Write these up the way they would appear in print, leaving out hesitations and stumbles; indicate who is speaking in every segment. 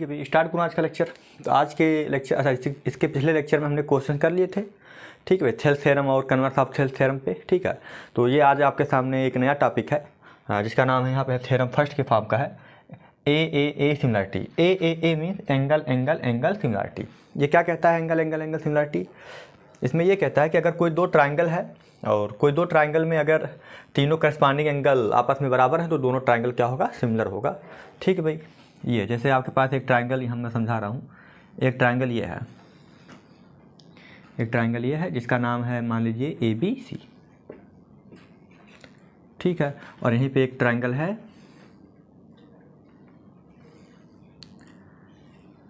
Speaker 1: है भाई, स्टार्ट करूँ आज का लेक्चर। तो आज के लेक्चर, अच्छा इसके पिछले लेक्चर में हमने क्वेश्चन कर लिए थे, ठीक है भाई, थेल्स थ्योरम और कन्वर्स ऑफ थेल्स थ्योरम पे, ठीक है। तो ये आज आपके सामने एक नया टॉपिक है जिसका नाम है यहाँ पे थ्योरम फर्स्ट के फॉर्म का है, ए सिमिलरिटी। ए means angle angle angle similarity. ये क्या कहता है एंगल एंगल एंगल सिमिलरिटी? इसमें ये कहता है कि अगर कोई दो ट्राइंगल है और कोई दो ट्राइंगल में अगर तीनों करस्पॉन्डिंग एंगल आपस में बराबर हैं तो दोनों ट्राइंगल क्या होगा, सिमिलर होगा, ठीक है भाई। ये जैसे आपके पास एक ट्राइंगल, यहाँ मैं समझा रहा हूँ, एक ट्राइंगल ये है, एक ट्राइंगल ये है जिसका नाम है मान लीजिए ABC, ठीक है। और यहीं पे एक ट्राइंगल है,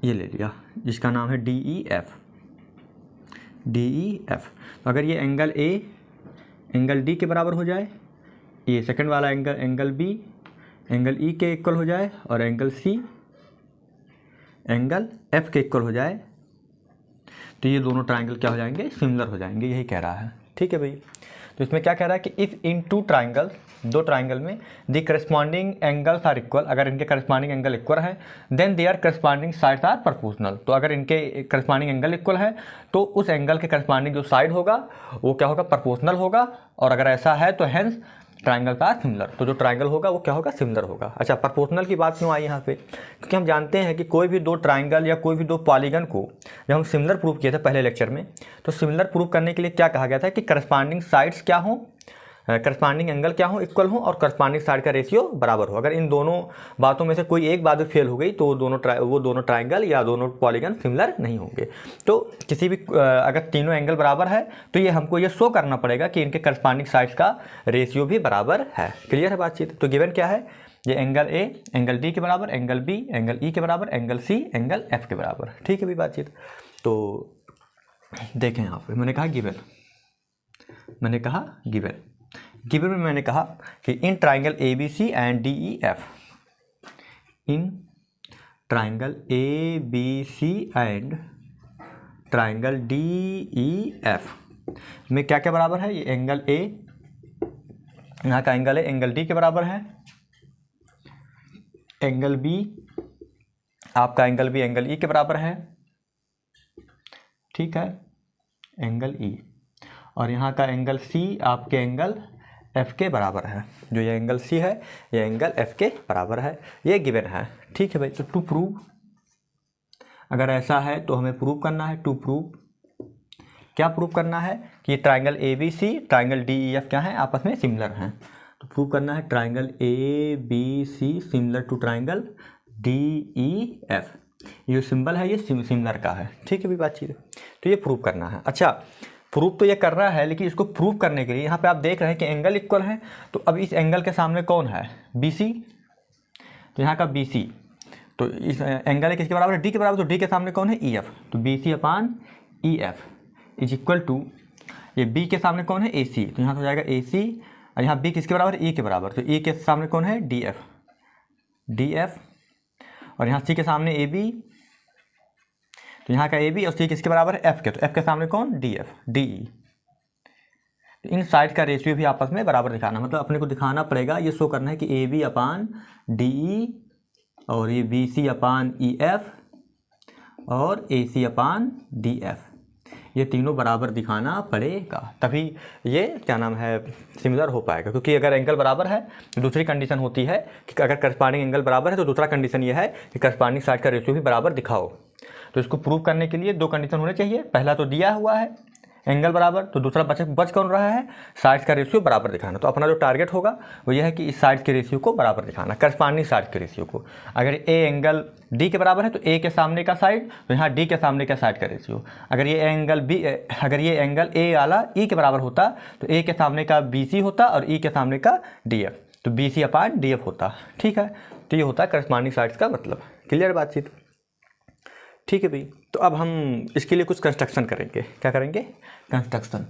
Speaker 1: ये ले लिया, जिसका नाम है DEF। तो अगर ये एंगल A एंगल D के बराबर हो जाए, ये सेकंड वाला एंगल B एंगल E के इक्वल हो जाए और एंगल C एंगल F के इक्वल हो जाए, तो ये दोनों ट्राइंगल क्या हो जाएंगे, सिमिलर हो जाएंगे, यही कह रहा है, ठीक है भाई। तो इसमें क्या कह रहा है कि इफ़ इन टू ट्राइंगल, दो ट्राइंगल में the corresponding angles are equal, अगर इनके करस्पॉन्डिंग एंगल इक्वल है, then their corresponding sides are proportional. तो अगर इनके करस्पॉन्डिंग एंगल इक्वल है तो उस एंगल के करस्पॉन्डिंग जो साइड होगा वो क्या होगा, प्रोपोर्शनल होगा। और अगर ऐसा है तो हेंस ट्राइंगल का सिमिलर, तो जो ट्राइंगल होगा वो क्या होगा, सिमिलर होगा। अच्छा, प्रोपोर्शनल की बात क्यों आई यहाँ पे? क्योंकि हम जानते हैं कि कोई भी दो ट्राइंगल या कोई भी दो पॉलीगन को जब हम सिमिलर प्रूव किए थे पहले लेक्चर में, तो सिमिलर प्रूव करने के लिए क्या कहा गया था कि करस्पॉन्डिंग साइड्स क्या हो, करस्पॉन्डिंग एंगल क्या हो, इक्वल हो, और करस्पॉन्डिंग साइड का रेशियो बराबर हो। अगर इन दोनों बातों में से कोई एक बात फेल हो गई तो वो दोनों ट्राइंगल या दोनों पॉलीगन सिमिलर नहीं होंगे। तो किसी भी अगर तीनों एंगल बराबर है तो ये हमको ये शो करना पड़ेगा कि इनके करस्पॉन्डिंग साइड्स का रेशियो भी बराबर है। क्लियर है बातचीत? तो गिवन क्या है, ये एंगल A एंगल D के बराबर, एंगल B एंगल E के बराबर, एंगल C एंगल F के बराबर, ठीक है भी बातचीत। तो देखें यहाँ पे मैंने कहा गिवन, गिवन में मैंने कहा कि इन triangle ABC and DEF, in triangle ABC and triangle DEF में क्या क्या बराबर है, ये एंगल A, यहाँ का एंगल है एंगल D के बराबर है, एंगल B आपका एंगल B एंगल E के बराबर है, ठीक है, एंगल E। और यहाँ का एंगल C आपके एंगल F के बराबर है। जो ये एंगल C है ये एंगल F के बराबर है, ये गिवन है, ठीक है भाई। तो टू प्रूव, अगर ऐसा है तो हमें प्रूव करना है, टू प्रूव, क्या प्रूव करना है कि ट्राइंगल ABC ट्राइंगल DEF क्या है, आपस में सिमिलर हैं। तो प्रूव करना है triangle ABC similar to triangle DEF, ये सिंबल है ये सिमिलर का है, ठीक है भी बातचीत। तो ये प्रूव करना है। अच्छा, प्रूफ तो ये कर रहा है, लेकिन इसको प्रूव करने के लिए यहाँ पे आप देख रहे हैं कि एंगल इक्वल है, तो अब इस एंगल के सामने कौन है, BC, तो यहाँ का BC, तो इस एंगल है किसके बराबर है, D के बराबर, तो D के सामने कौन है, EF, तो BC upon EF is equal to, ये B के सामने कौन है, AC, तो यहाँ हो जाएगा AC, और यहाँ B किसके बराबर, E के बराबर, तो E के सामने कौन है, DF, और यहाँ C के सामने AB, तो यहाँ का AB और C किसके बराबर है, F के, तो F के सामने कौन, DE। तो इन साइड का रेशियो भी आपस में बराबर दिखाना, मतलब अपने को दिखाना पड़ेगा, ये शो करना है कि AB अपान DE और ये BC अपान EF और AC अपान DF, ये तीनों बराबर दिखाना पड़ेगा, तभी ये क्या नाम है, सिमिलर हो पाएगा। क्योंकि अगर एंगल बराबर है तो दूसरी कंडीशन होती है कि अगर करस्पॉन्डिंग एंगल बराबर है तो दूसरा कंडीशन ये है कि करस्पॉन्डिंग साइड का रेशियो भी बराबर दिखाओ। तो इसको प्रूव करने के लिए दो कंडीशन होने चाहिए, पहला तो दिया हुआ है एंगल बराबर, तो दूसरा बच कौन रहा है, साइड्स का रेशियो बराबर दिखाना। तो अपना जो टारगेट होगा वो ये है कि इस साइड के रेशियो को बराबर दिखाना, करस्पॉन्डिंग साइड के रेशियो को। अगर A एंगल D के बराबर है तो A के सामने का साइड, तो यहाँ D के सामने का साइड का रेशियो। अगर ये एंगल A वाला E के बराबर होता तो A के सामने का BC होता और E के सामने का DF, तो BC अपान DF होता, ठीक है। तो ये होता है करस्पॉन्डिंग साइड्स का मतलब। क्लियर बातचीत? ठीक है भाई। तो अब हम इसके लिए कुछ कंस्ट्रक्शन करेंगे, क्या करेंगे, कंस्ट्रक्शन।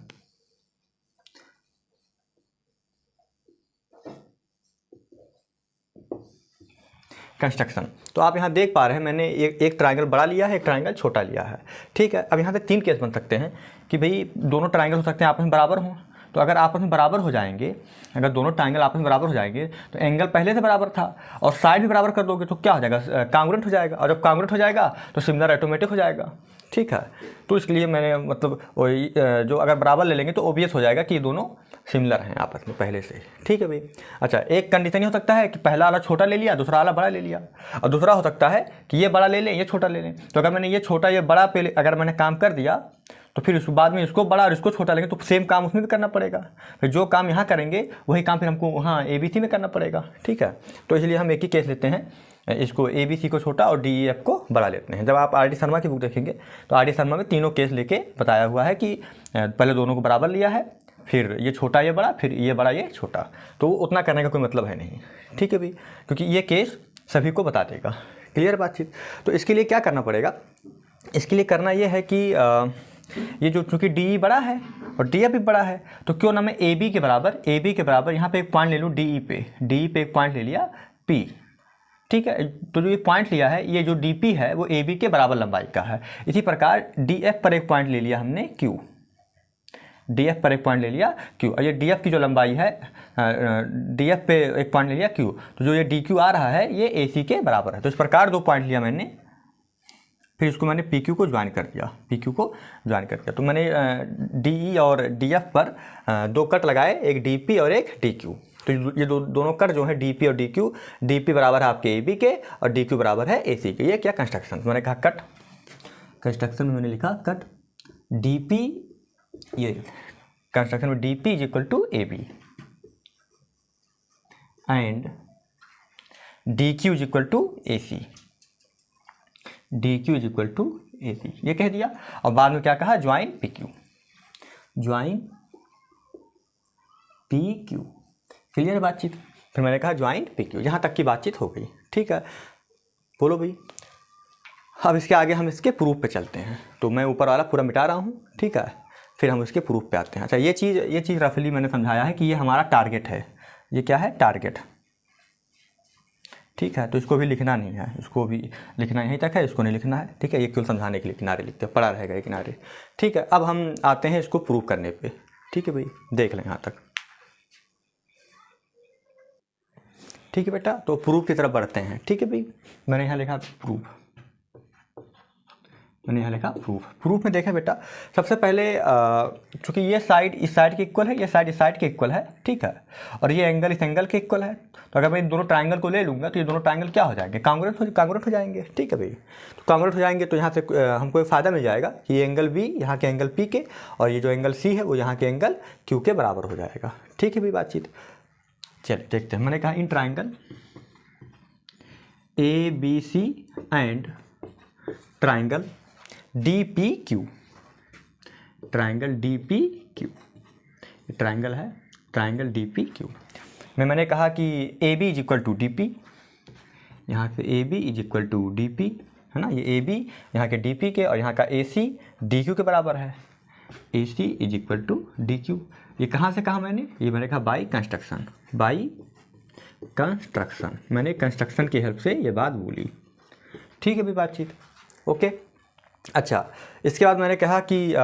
Speaker 1: तो आप यहाँ देख पा रहे हैं मैंने एक ट्रायंगल बड़ा लिया है, एक ट्रायंगल छोटा लिया है, ठीक है। अब यहाँ पे तीन केस बन सकते हैं कि भाई दोनों ट्रायंगल हो सकते हैं आपस में बराबर हों, तो अगर आपस में बराबर हो जाएंगे, अगर दोनों ट्राइंगल आपस में बराबर हो जाएंगे तो एंगल पहले से बराबर था और साइड भी बराबर कर दोगे तो क्या हो जाएगा, कांग्रुएंट हो जाएगा, और जब कांग्रुएंट हो जाएगा तो सिमिलर ऑटोमेटिक हो जाएगा। ठीक है, तो इसके लिए मैंने मतलब वही जो अगर बराबर ले लेंगे तो ओबियस हो जाएगा कि ये दोनों सिमिलर हैं आपस में पहले से। ठीक है भाई। अच्छा, एक कंडीशन ही हो सकता है कि पहला वाला छोटा ले लिया, दूसरा वाला बड़ा ले लिया, और दूसरा हो सकता है कि ये बड़ा ले लें ये छोटा ले लें। तो अगर मैंने ये छोटा ये बड़ा पे अगर मैंने काम कर दिया तो फिर उसके बाद में इसको बड़ा और इसको छोटा लेंगे तो सेम काम उसमें भी करना पड़ेगा। फिर जो काम यहाँ करेंगे वही काम फिर हमको वहाँ ABC में करना पड़ेगा। ठीक है, तो इसलिए हम एक ही केस लेते हैं, इसको ABC को छोटा और DEF को बड़ा लेते हैं। जब आप RD शर्मा की बुक देखेंगे तो RD शर्मा में तीनों केस लेके बताया हुआ है कि पहले दोनों को बराबर लिया है, फिर ये छोटा ये बड़ा, फिर ये बड़ा ये छोटा, तो उतना करने का कोई मतलब है नहीं। ठीक है भाई, क्योंकि ये केस सभी को बता देगा। क्लियर बातचीत। तो इसके लिए क्या करना पड़ेगा, इसके लिए करना ये है कि ये जो चूँकि DE बड़ा है और DF भी बड़ा है तो क्यों ना मैं AB के बराबर यहाँ पे एक पॉइंट ले लूँ DE पे एक पॉइंट ले लिया P। ठीक है, तो जो ये पॉइंट लिया है ये जो DP है वो AB के बराबर लंबाई का है। इसी प्रकार DF पर एक पॉइंट ले लिया हमने Q, DF पर एक पॉइंट ले लिया Q, और ये DF की जो लंबाई है DF पे एक पॉइंट ले लिया Q, तो जो ये DQ आ रहा है ये AC के बराबर है। तो इस प्रकार दो पॉइंट लिया मैंने, फिर इसको मैंने PQ को ज्वाइन कर दिया, तो मैंने DE और DF पर दो कट लगाए, एक DP और एक DQ। तो ये दोनों कट जो है DP और DQ, DP बराबर है आपके AB के और DQ बराबर है AC के। ये क्या कंस्ट्रक्शन, मैंने कहा कट, कंस्ट्रक्शन में मैंने लिखा कट DP, ये कंस्ट्रक्शन में DP is equal to AB and DQ is equal to AC, DQ is equal to AC, ये कह दिया। और बाद में क्या कहा, ज्वाइन PQ। क्लियर बातचीत। फिर मैंने कहा ज्वाइन PQ, यहाँ तक की बातचीत हो गई। ठीक है, बोलो भाई। अब इसके आगे हम इसके प्रूफ पे चलते हैं, तो मैं ऊपर वाला पूरा मिटा रहा हूँ। ठीक है, फिर हम इसके प्रूफ पे आते हैं। अच्छा, ये चीज़ रफली मैंने समझाया है कि ये हमारा टारगेट है। ये क्या है, टारगेट। ठीक है, तो इसको भी लिखना नहीं है, इसको भी लिखना यहीं तक है, इसको नहीं लिखना है। ठीक है, ये केवल समझाने के लिए किनारे लिखते हैं, पड़ा रहेगा ये किनारे। ठीक है, अब हम आते हैं इसको प्रूव करने पे। ठीक है भाई, देख लें यहाँ तक। ठीक है बेटा, तो प्रूफ की तरफ बढ़ते हैं। ठीक है भाई, मैंने यहाँ लिखा प्रूफ, प्रूफ में देखा बेटा, सबसे पहले चूँकि ये साइड इस साइड के इक्वल है, ये साइड इस साइड के इक्वल है। ठीक है, और ये एंगल इस एंगल के इक्वल है, तो अगर मैं इन दोनों ट्राइंगल को ले लूँगा तो ये दोनों ट्राइंगल क्या हो जाएंगे, कांग्रुएंट हो जाएंगे। ठीक है भाई, तो कांग्रुएंट हो जाएंगे तो यहाँ से हमको एक फ़ायदा मिल जाएगा कि ये एंगल B यहाँ के एंगल P के, और ये जो एंगल C है वो यहाँ के एंगल Q के बराबर हो जाएगा। ठीक है भाई बातचीत। चलिए देखते हैं, मैंने कहा in triangle ABC and triangle DPQ, triangle DPQ, triangle है ट्राइंगल DPQ में मैंने कहा कि AB is equal to DP, यहाँ पे AB is equal to DP है ना, ये AB यहाँ के DP के और यहाँ का AC DQ के बराबर है। AC is equal to DQ, ये कहाँ से कहा मैंने, ये मैंने कहा बाई कंस्ट्रक्शन, मैंने कंस्ट्रक्शन की हेल्प से ये बात बोली। ठीक है भी बातचीत, ओके। अच्छा, इसके बाद मैंने कहा कि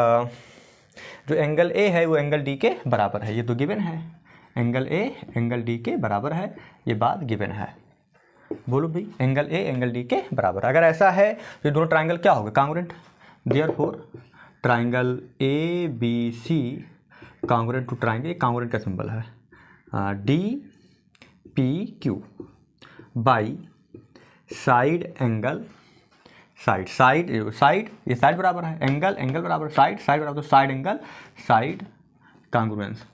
Speaker 1: जो एंगल A है वो एंगल D के बराबर है, ये तो गिवन है, एंगल A एंगल D के बराबर है, ये बात गिवन है। बोलो भाई, एंगल A एंगल D के बराबर, अगर ऐसा है तो ये दोनों ट्राइंगल क्या होगा, congruent. Therefore triangle ABC congruent to triangle, congruent का सिंबल है DPQ by side angle side ये साइड बराबर है, एंगल बराबर साइड बराबर, तो side angle side congruence,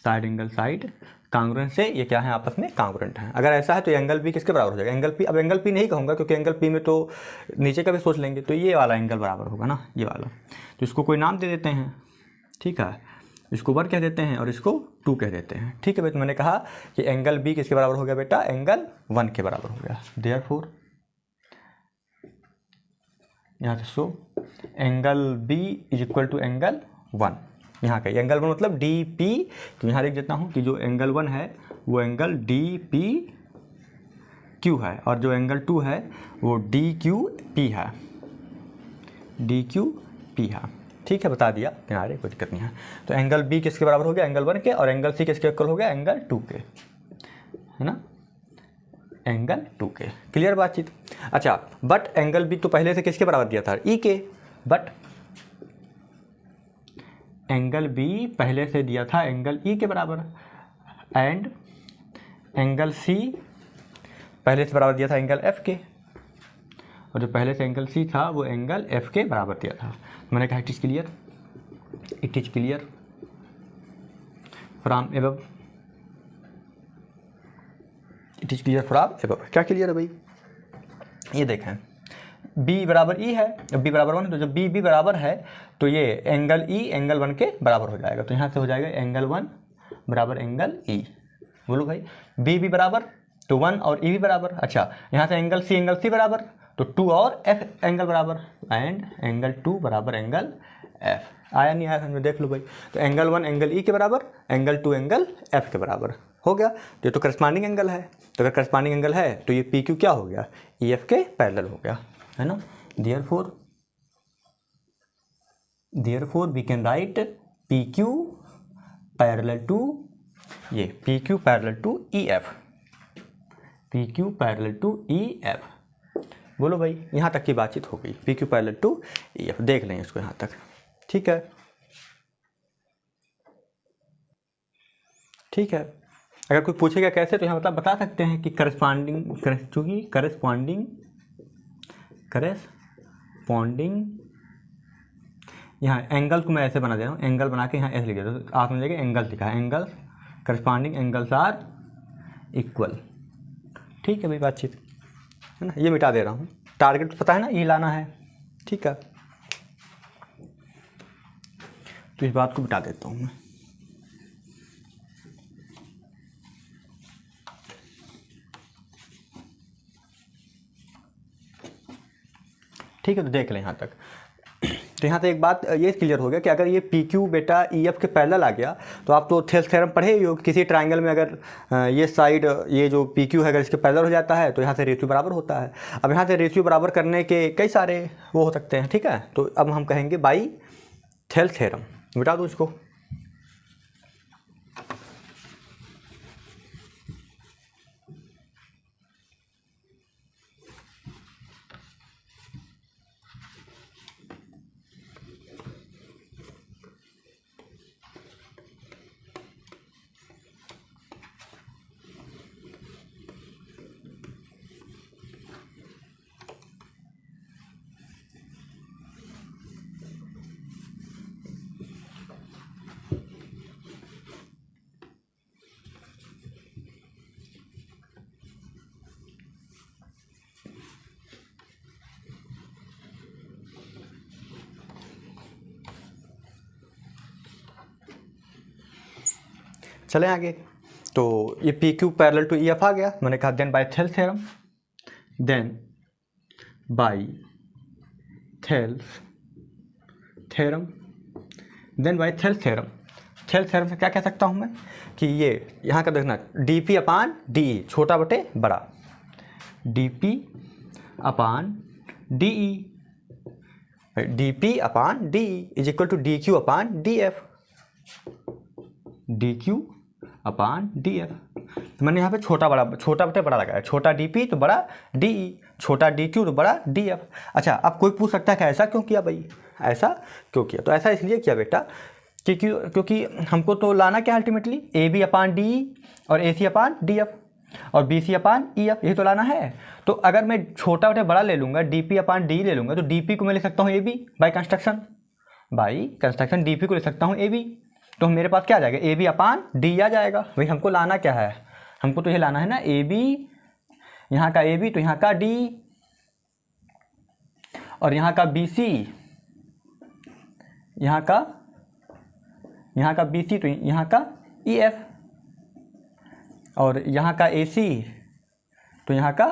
Speaker 1: side congruence से ये क्या है, आपस में कांग्रुएंट है। अगर ऐसा है तो एंगल B किसके बराबर हो जाएगा, एंगल P। अब एंगल P नहीं कहूँगा क्योंकि एंगल P में तो नीचे का भी सोच लेंगे, तो ये वाला एंगल बराबर होगा ना, ये वाला, तो इसको कोई नाम दे देते हैं। ठीक है, इसको 1 कह देते हैं और इसको 2 कह देते हैं। ठीक है भाई, तो मैंने कहा कि एंगल B किसके बराबर हो गया बेटा, एंगल 1 के बराबर हो गया। देयरफॉर यहाँ से so angle B is equal to angle 1, यहाँ का एंगल 1 मतलब DP, तो यहाँ लिख देता हूँ कि जो एंगल 1 है वो एंगल DPQ है, और जो एंगल 2 है वो DQP है, ठीक है, बता दिया किनारे, कोई दिक्कत नहीं है। तो एंगल बी किसके बराबर हो गया, एंगल 1 के, और एंगल सी किसके इक्वल हो गया, एंगल 2 के, है ना, एंगल 2 के। क्लियर बातचीत। अच्छा, बट एंगल बी तो पहले से किसके बराबर दिया था, ई के, बट एंगल बी पहले से दिया था एंगल ई के बराबर, एंड एंगल सी पहले से बराबर दिया था एंगल एफ के, और जो पहले से एंगल सी था वो एंगल एफ के बराबर दिया था। मैंने कहा it is clear, it is clear from above, it is clear from above. क्या क्लियर है भाई, ये देखें b बराबर ई है, जब b बराबर 1 है, तो जब b बराबर है तो ये एंगल ई एंगल 1 के बराबर हो जाएगा। तो यहाँ से हो जाएगा एंगल 1 बराबर एंगल ई। बोलो भाई, b बराबर तो 1 और e भी बराबर। अच्छा, यहाँ से एंगल सी बराबर तो 2 और f एंगल बराबर, एंड एंगल 2 बराबर एंगल f। आया नहीं आया समझ, देख लो भाई। तो एंगल 1 एंगल ई के बराबर, एंगल 2 एंगल f के बराबर हो गया। तो ये तो करस्पॉन्डिंग एंगल है, तो अगर करस्पॉन्डिंग एंगल है तो ये पी क्यू क्या हो गया, ई एफ के पैरेलल हो गया, है ना। Therefore we can write P Q parallel to, ये P Q parallel to E F, P Q parallel to E F. बोलो भाई, यहाँ तक की बातचीत हो गई, P Q parallel to E F, देख लें इसको यहाँ तक, ठीक है, ठीक है। अगर कोई पूछेगा कैसे, तो यहाँ मतलब बता सकते हैं कि चूँकि करस्पॉन्डिंग यहाँ एंगल को मैं ऐसे बना दे रहा हूँ, एंगल बना के यहाँ ऐसे लिख देता हूँ, तो आप समझेंगे एंगल लिखा है, angle corresponding angles are equal. ठीक है भाई, बातचीत है ना। ये मिटा दे रहा हूँ, टारगेट पता है ना, ये लाना है, ठीक है। तो इस बात को मिटा देता हूँ मैं, ठीक है। तो देख लें यहाँ तक। तो यहाँ से एक बात ये क्लियर हो गया कि अगर ये पी क्यू बेटा ई एफ के पैरेलल आ गया, तो आप तो थेल्स थ्योरम पढ़े ही हो, किसी ट्रायंगल में अगर ये साइड ये जो पी क्यू है अगर इसके पैरेलल हो जाता है तो यहाँ से रेशियो बराबर होता है। अब यहाँ से रेशियो बराबर करने के कई सारे वो हो सकते हैं, ठीक है। तो अब हम कहेंगे बाई थेल्स थ्योरम, मिटा दो इसको। चलें आगे। तो ये P Q parallel to E F आ गया, मैंने कहा then by Thales theorem, then by Thales theorem, then by Thales theorem. Thales theorem से क्या कह सकता हूँ मैं कि ये यहाँ का देखना D P upon D E, छोटा बटे बड़ा, D P upon D E, D P upon D E is equal to D Q upon D F, D Q upon D F. तो मैंने यहाँ पे छोटा बटे बड़ा लगाया, छोटा डी पी तो बड़ा डी ई, छोटा डी क्यू तो बड़ा डी एफ। अच्छा, अब कोई पूछ सकता है कि ऐसा क्यों किया भाई, ऐसा क्यों किया? तो ऐसा इसलिए किया बेटा क्योंकि हमको तो लाना क्या ultimately, A B upon D E और A C upon D F और B C upon E F, यही तो लाना है। तो अगर मैं छोटा बटे बड़ा ले लूँगा, डी पी अपान डी ले लूँगा, तो डी पी को मैं ले सकता हूँ A B by construction, D P को ले सकता हूँ ए बी। तो मेरे पास क्या आ जाएगा, ए बी अपान डी आ जाएगा। भाई हमको लाना क्या है, हमको तो ये लाना है ना ए बी, यहाँ का ए बी तो यहाँ का डी, और यहाँ का बी सी, यहाँ का बी सी तो यहाँ का ई एफ, और यहाँ का ए सी तो यहाँ का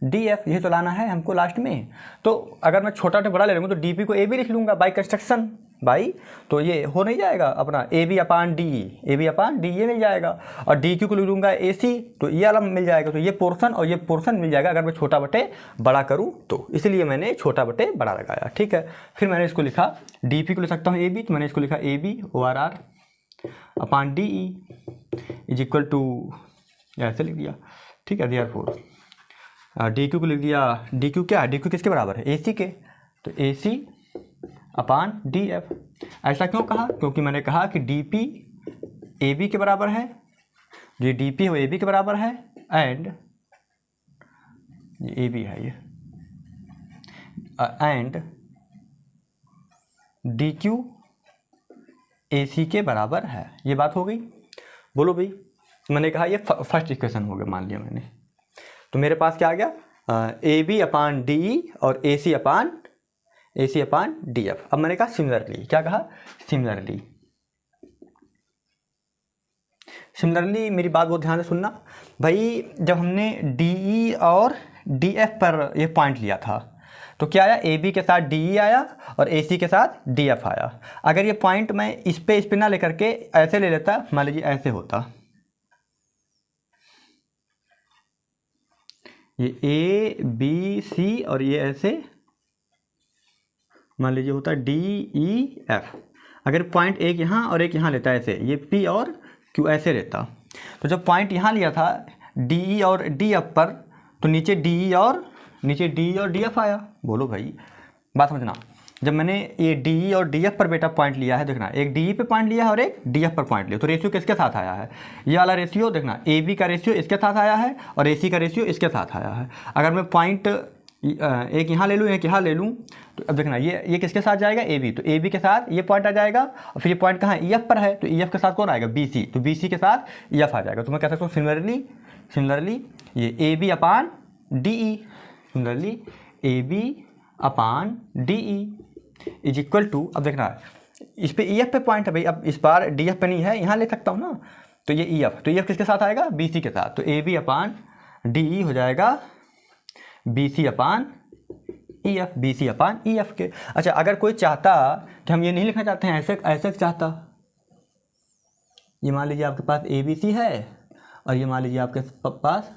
Speaker 1: डी एफ, ये तो लाना है हमको लास्ट में। तो अगर मैं छोटा बड़ा ले लूँगा तो डी पी को ए बी लिख लूँगा बाई कंस्ट्रक्शन, भाई, तो ये हो नहीं जाएगा अपना A B upon D E, A B upon D ये मिल जाएगा, और डी क्यू को लिख दूंगा ए सी, तो ये वाला मिल जाएगा। तो ये पोर्शन और ये पोर्शन मिल जाएगा अगर मैं छोटा बटे बड़ा करूँ तो, इसलिए मैंने छोटा बटे बड़ा लगाया। ठीक है, फिर मैंने इसको लिखा डी पी को लिख सकता हूँ ए बी, तो मैंने इसको लिखा A B O R R upon D E is equal to, ऐसे लिख दिया। ठीक है, देयरफॉर डी क्यू को लिख दिया, डी क्यू क्या है, डी क्यू किसके बराबर है, ए सी के, तो ए सी अपान डी एफ। ऐसा क्यों कहा, क्योंकि मैंने कहा कि डी पी ए बी के बराबर है, ये डी पी है वो ए बी के बराबर है, एंड ए बी है ये, एंड डी क्यू ए सी के बराबर है। ये बात हो गई। बोलो भाई, मैंने कहा ये फर्स्ट इक्वेशन हो गया, मान लिया मैंने। तो मेरे पास क्या आ गया, ए बी अपान डी ई और A C upon D F. अब मैंने कहा सिमिलरली, क्या कहा, सिमिलरली मेरी बात बहुत ध्यान से सुनना भाई। जब हमने डी ई और डी एफ पर ये पॉइंट लिया था तो क्या आया, ए बी के साथ डी ई आया और ए सी के साथ डी एफ आया। अगर ये पॉइंट मैं इस पे ना लेकर के ऐसे ले लेता, मान लीजिए ऐसे होता, ये ए बी सी और ये ऐसे मान लीजिए होता डी ई एफ। अगर पॉइंट एक यहाँ और एक यहाँ लेता है ऐसे, ये पी और क्यू ऐसे लेता, तो जब पॉइंट यहाँ लिया था डी ई और डी एफ पर, तो नीचे डी ई और डी एफ आया। बोलो भाई, बात समझना। जब मैंने ये डी ई और डी एफ पर बेटा पॉइंट लिया है, देखना एक डी ई पे पॉइंट लिया है और एक डी एफ पर पॉइंट लिया, तो रेशियो किसके साथ आया है, ये वाला रेशियो देखना, ए बी का रेशियो इसके साथ आया है और ए सी का रेशियो इसके साथ आया है। अगर मैं पॉइंट एक यहाँ ले लूँ एक यहाँ ले लूँ, तो अब देखना ये किसके साथ जाएगा, ए बी, तो ए बी के साथ ये पॉइंट आ जाएगा, और फिर ये पॉइंट कहाँ ई एफ पर है, तो ई एफ के साथ कौन आएगा, बी सी, तो बी सी के साथ ई एफ आ जाएगा। तो मैं कह सकता हूँ सिमिलरली ये A B upon D E, similarly A B upon D E is equal to, अब देखना इस पे ई एफ पे पॉइंट है भाई, अब इस बार डी एफ पे नहीं है, यहाँ ले सकता हूँ ना, तो ये ई एफ, तो ई एफ किसके साथ आएगा, बी सी के साथ, तो ए बी अपान डी ई हो जाएगा B C upon E F, B C upon E F के। अच्छा, अगर कोई चाहता कि हम ये नहीं लिखना चाहते हैं, ऐसे चाहता, ये मान लीजिए आपके पास ए बी सी है और ये मान लीजिए आपके पास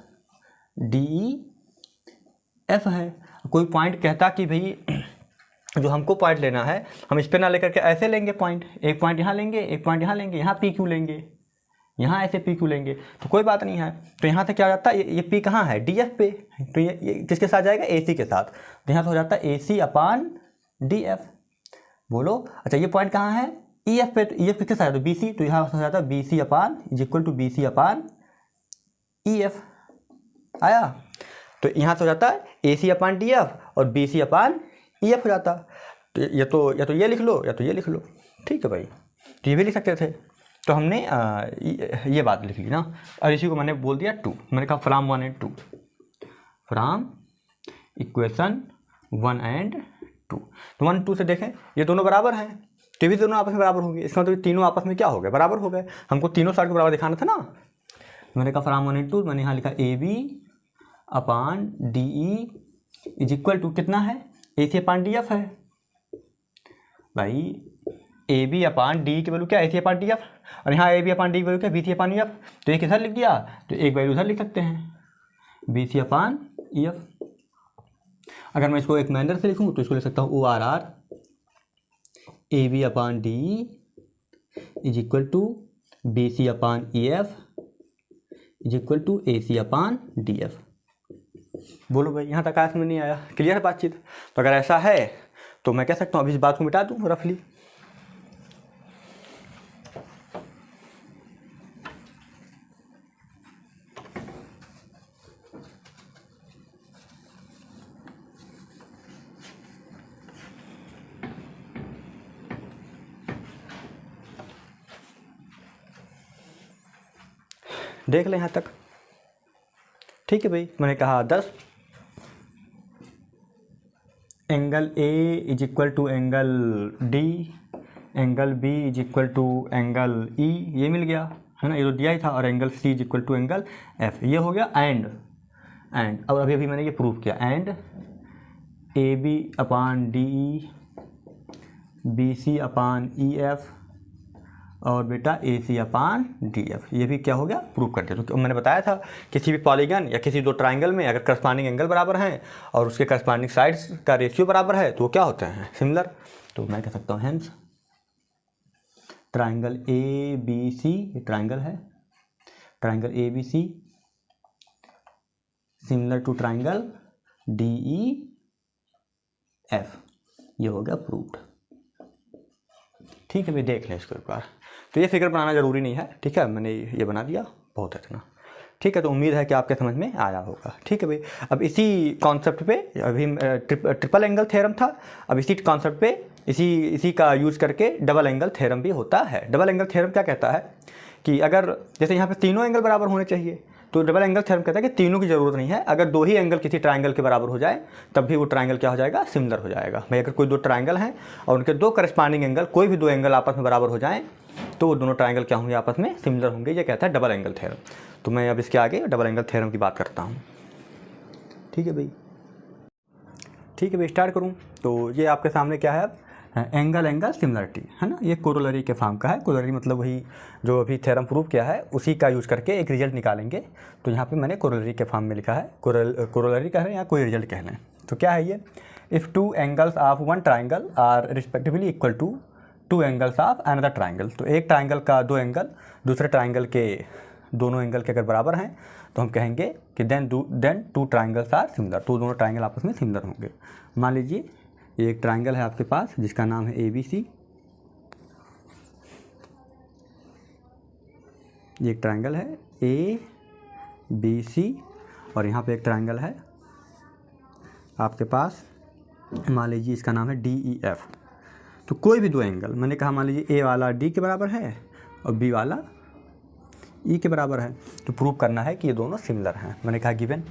Speaker 1: डी ई एफ है। कोई पॉइंट कहता कि भाई जो हमको पॉइंट लेना है हम इस पे ना लेकर के ऐसे लेंगे पॉइंट, एक पॉइंट यहाँ लेंगे, एक पॉइंट यहाँ लेंगे, यहाँ पी क्यू लेंगे, यहाँ ऐसे पी क्यू लेंगे, तो कोई बात नहीं है। तो यहाँ से क्या हो जाता है, ये पी कहाँ है, डी एफ पे, तो ये किसके साथ जाएगा, ए सी के साथ, तो यहाँ से हो जाता है A C upon D F. बोलो, अच्छा ये पॉइंट कहाँ है, ई एफ पे, तो ई एफ किसके साथ है, तो बी सी, तो यहाँ हो जाता है B C upon is equal to B C upon E F आया। तो यहाँ से हो जाता है A C upon D F और B C upon E F हो जाता। तो या तो ये लिख लो या तो ये लिख लो, ठीक है भाई, तो ये भी लिख सकते थे। तो हमने ये बात लिख ली ना, और इसी को मैंने बोल दिया 2, मैंने कहा from 1 and 2, from equation 1 and 2। तो 1 2 से देखें ये दोनों बराबर हैं, तो भी दोनों आपस में बराबर होंगे, इसका मतलब तीनों आपस में क्या हो गए, बराबर हो गए। हमको तीनों साइड को बराबर दिखाना था ना, मैंने कहा फ्राम 1 and 2, मैंने यहाँ लिखा A B upon D E is equal to कितना है, A C upon D F है भाई, ए बी अपान डी की वैल्यू क्या, A C upon D F, और यहाँ ए बी अपान डी की वैल्यू क्या, B C upon E F. तो एक इधर लिख दिया तो एक वैल्यू उधर लिख सकते हैं, B C upon E F. अगर मैं इसको एक मैनर से लिखूँ तो इसको लिख सकता हूँ O R R A B upon D is equal to B C upon E F is equal to A C upon D F. बोलो भाई, यहाँ तक आया समझ नहीं आया, क्लियर है बातचीत। तो अगर ऐसा है तो मैं कह सकता हूँ अभी इस बात को मिटा दूँ रफली। देख लें यहाँ तक, ठीक है भाई। मैंने कहा 10 angle A is equal to angle D, angle B is equal to angle E, ये मिल गया है ना, ये तो दिया ही था, और angle C is equal to angle F, ये हो गया। एंड अब अभी मैंने ये प्रूव किया, and A B upon D E B C upon E F और बेटा ए सी अपान डी एफ, ये भी क्या हो गया, प्रूव कर दिया। तो मैंने बताया था किसी भी पॉलीगन या किसी दो ट्राइंगल में अगर करस्पॉन्डिंग एंगल बराबर हैं और उसके करस्पॉन्डिंग साइड्स का रेशियो बराबर है तो वो क्या होते हैं, सिमिलर। तो मैं कह सकता हूँ hence triangle A B C, ये ट्राइंगल है, triangle A B C similar to triangle D E F, ये हो गया प्रूव्ड। ठीक है भाई, देख लें इसको एक बार। तो ये फिगर बनाना जरूरी नहीं है, ठीक है, मैंने ये बना दिया, बहुत है इतना। ठीक है, तो उम्मीद है कि आपके समझ में आया होगा। ठीक है भाई, अब इसी कॉन्सेप्ट पे अभी ट्रिपल एंगल थ्योरम था, अब इसी कॉन्सेप्ट पे इसी का यूज़ करके डबल एंगल थ्योरम भी होता है। डबल एंगल थ्योरम क्या कहता है कि अगर जैसे यहाँ पे तीनों एंगल बराबर होने चाहिए, तो डबल एंगल थ्योरम कहता है कि तीनों की ज़रूरत नहीं है, अगर दो ही एंगल किसी ट्राइंगल के बराबर हो जाए तब भी वो ट्राइंगल क्या हो जाएगा, सिमिलर हो जाएगा। भाई अगर कोई दो ट्राइंगल हैं और उनके दो करस्पॉन्डिंग एंगल, कोई भी दो एंगल आपस में बराबर हो जाएं तो वो दोनों ट्राइंगल क्या होंगे, आपस में सिमिलर होंगे, ये कहता है डबल एंगल थ्योरम। तो मैं अब इसके आगे डबल एंगल थ्योरम की बात करता हूँ। ठीक है भाई, ठीक है भाई, स्टार्ट करूँ। तो ये आपके सामने क्या है, अब एंगल एंगल सिमिलरिटी है ना, ये कोरोलरी के फॉर्म का है। कोरोलरी मतलब वही जो अभी थ्योरम प्रूव किया है उसी का यूज़ करके एक रिजल्ट निकालेंगे। तो यहाँ पे मैंने कोरोलरी के फॉर्म में लिखा है, कोरोलरी कह रहे हैं या कोई रिजल्ट कह लें। तो क्या है ये, if two angles of one triangle are respectively equal to two angles of another triangle, तो एक ट्राइंगल का दो एंगल दूसरे ट्राइंगल के दोनों एंगल के अगर बराबर हैं तो हम कहेंगे कि then two triangles are similar, तो दोनों ट्राइंगल आपस में सिमिलर होंगे। मान लीजिए ये एक ट्राइंगल है आपके पास जिसका नाम है ए बी सी, ये एक ट्राइंगल है ए बी सी, और यहाँ पे एक ट्राइंगल है आपके पास, मान लीजिए इसका नाम है डी ई एफ। तो कोई भी दो एंगल, मैंने कहा मान लीजिए ए वाला डी के बराबर है और बी वाला ई के बराबर है, तो प्रूव करना है कि ये दोनों सिमिलर हैं। मैंने कहा गिवन,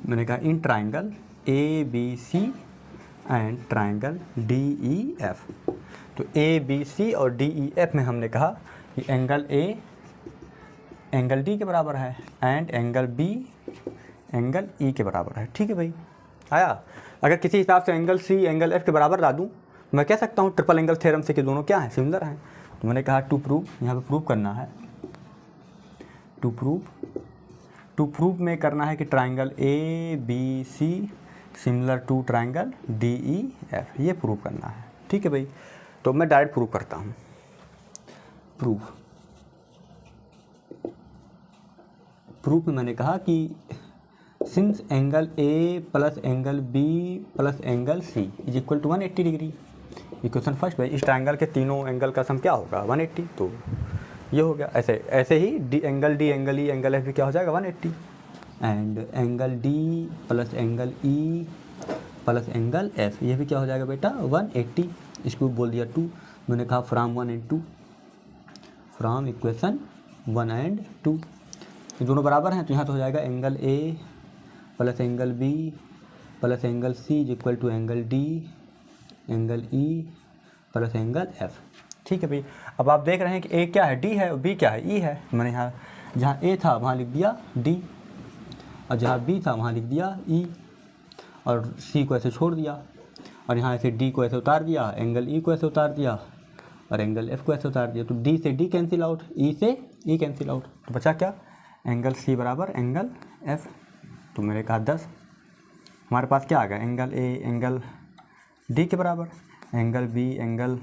Speaker 1: मैंने कहा in triangle A B C and triangle D E F. तो ए बी सी और डी ई एफ में हमने कहा कि एंगल ए एंगल डी के बराबर है and angle B angle E के बराबर है। ठीक है भाई, आया। अगर किसी हिसाब से एंगल सी एंगल एफ के बराबर ला दूँ, मैं कह सकता हूँ ट्रिपल एंगल थ्योरम से कि दोनों क्या हैं, सिमिलर हैं। तो मैंने कहा टू प्रूव, यहाँ पे प्रूव करना है, टू प्रूव में करना है कि triangle A B C similar to triangle D E F, ये प्रूव करना है। ठीक है भाई, तो मैं डायरेक्ट प्रूव करता हूँ। प्रूफ में मैंने कहा कि since angle A plus angle B plus angle C is equal to 180 degree. Equation first भाई, इस ट्राइंगल के तीनों एंगल का सम क्या होगा, 180। तो ये हो गया। ऐसे ही D angle E angle F भी क्या हो जाएगा, 180। And angle D plus angle E plus angle F, ये भी क्या हो जाएगा बेटा, 180। इसको बोल दिया 2। मैंने कहा from 1 and 2, from equation 1 and 2, ये दोनों बराबर हैं। तो यहाँ तो हो जाएगा angle A plus angle B plus angle C is equal to angle D angle E plus angle F. ठीक है भाई, अब आप देख रहे हैं कि ए क्या है, डी है, और बी क्या है, ई है। मैंने यहाँ जहाँ ए था वहाँ लिख दिया डी, और जहाँ बी था वहाँ लिख दिया ई, और सी को ऐसे छोड़ दिया, और यहाँ ऐसे डी को ऐसे उतार दिया, एंगल ई को ऐसे उतार दिया, और एंगल एफ को ऐसे उतार दिया। तो डी से डी कैंसिल आउट, ई से ई कैंसिल आउट, तो बचा क्या, एंगल सी बराबर एंगल एफ। तो मैंने कहा 10। हमारे पास क्या आ गया, एंगल ए एंगल डी के बराबर, एंगल बी एंगल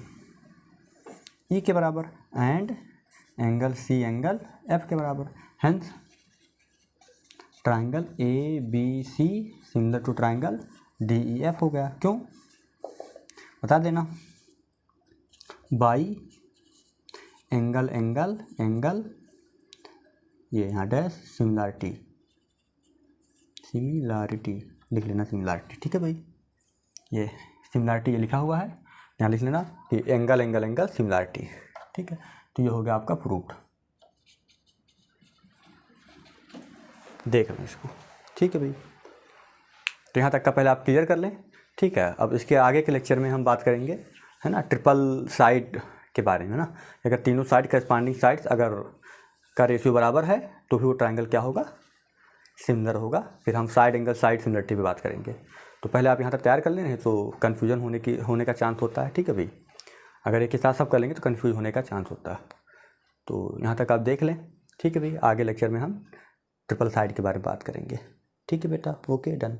Speaker 1: ई के बराबर, and angle C angle F के बराबर। Hence triangle A B C similar to triangle D E F हो गया। क्यों, बता देना। बाई एंगल एंगल एंगल, ये यहाँ डैश सिमिलरिटी लिख लेना, सिमिलरिटी। ठीक है भाई, ये सिमिलरिटी ये लिखा हुआ है, यहाँ लिख लेना कि एंगल एंगल एंगल सिमिलरिटी। ठीक है, तो ये हो गया आपका प्रूफ। देख लें इसको। ठीक है भाई, तो यहाँ तक का पहले आप क्लियर कर लें। ठीक है, अब इसके आगे के लेक्चर में हम बात करेंगे, है ना, ट्रिपल साइड के बारे में ना। अगर तीनों साइड करस्पॉन्डिंग साइड्स अगर का रेशियो बराबर है तो फिर वो ट्राइंगल क्या होगा, सिमिलर होगा। फिर हम साइड एंगल साइड सिमिलरिटी पे बात करेंगे।
Speaker 2: तो पहले आप यहाँ तक तैयार कर लें, तो कन्फ्यूजन होने का चांस होता है। ठीक है भाई, अगर एक के साथ सब कर लेंगे तो कन्फ्यूज होने का चांस होता है। तो यहाँ तक आप देख लें। ठीक है भाई, आगे लेक्चर में हम ट्रिपल साइड के बारे में बात करेंगे। ठीक है बेटा, ओके, डन।